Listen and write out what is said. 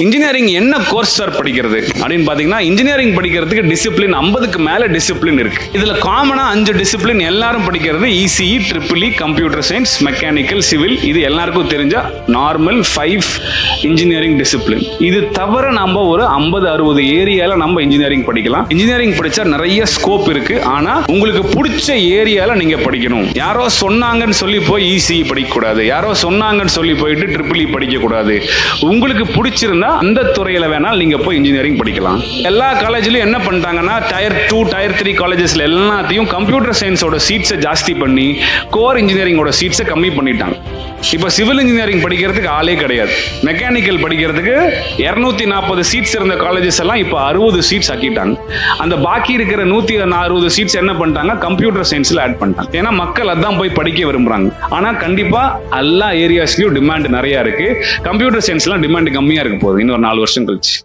Engineering என்ன course sir படிக்கிறது அப்படின்னு பாத்தீங்கன்னா, இன்ஜினியரிங் படிக்கிறதுக்கு டிசிப்ளின் 50க்கு மேல டிசிப்ளின் இருக்கு. இதுல காமனா 5 டிசிப்ளின் எல்லாரும் படிக்கிறது ECE, triple E, computer science, mechanical, civil. இது எல்லாருக்கும் தெரிஞ்ச நார்மல் 5 இன்ஜினியரிங் டிசிப்ளின். இது தவிர நம்ம ஒரு 50-60 ஏரியால நம்ம இன்ஜினியரிங் படிக்கலாம். இன்ஜினியரிங் படிச்சா நிறைய ஸ்கோப் இருக்கு. ஆனா உங்களுக்கு பிடிச்ச ஏரியால நீங்க படிக்கணும். யாரோ சொன்னாங்கன்னு சொல்லி போய் இசிஇ படிக்க கூடாது, யாரோ சொன்னாங்கன்னு சொல்லி போயிட்டு ட்ரிபிள்இ படிக்க கூடாது. உங்களுக்கு பிடிச்சிருந்தா அந்த துறையில வேணால் நீங்க போய் இன்ஜினியரிங் படிக்கலாம். எல்லா காலேஜ்லயும் என்ன பண்ணிட்டாங்கன்னா, டயர் 2 டயர் 3 காலேஜஸ்ல எல்லாத்தையும் கம்ப்யூட்டர் சயின்ஸோட சீட்ஸை ஜாஸ்தி பண்ணி கோர் இன்ஜினியரிங்கோட சீட்ஸை கம்மி பண்ணிட்டாங்க. இப்ப சிவில் இன்ஜினியரிங் படிக்கிறதுக்கு ஆளே கிடையாது. மெக்கானிக்கல் படிக்கிறதுக்கு 240 சீட்ஸ் இருந்த காலேஜஸ் எல்லாம் இப்ப 60 சீட்ஸ் ஆக்கிட்டாங்க. அந்த பாக்கி இருக்கிற 160 சீட்ஸ் என்ன பண்ணிட்டாங்க, கம்ப்யூட்டர் சயின்ஸ்ல ஆட் பண்ணிட்டாங்க. ஏன்னா மக்கள் அதான் போய் படிக்க விரும்புறாங்க. ஆனா கண்டிப்பா எல்லா ஏரியாஸ்லயும் டிமாண்ட் நிறைய இருக்கு. கம்ப்யூட்டர் சயின்ஸ்லாம் டிமாண்ட் கம்மியா இருக்க போகுது இன்னொரு 4 வருஷம் கழிச்சு.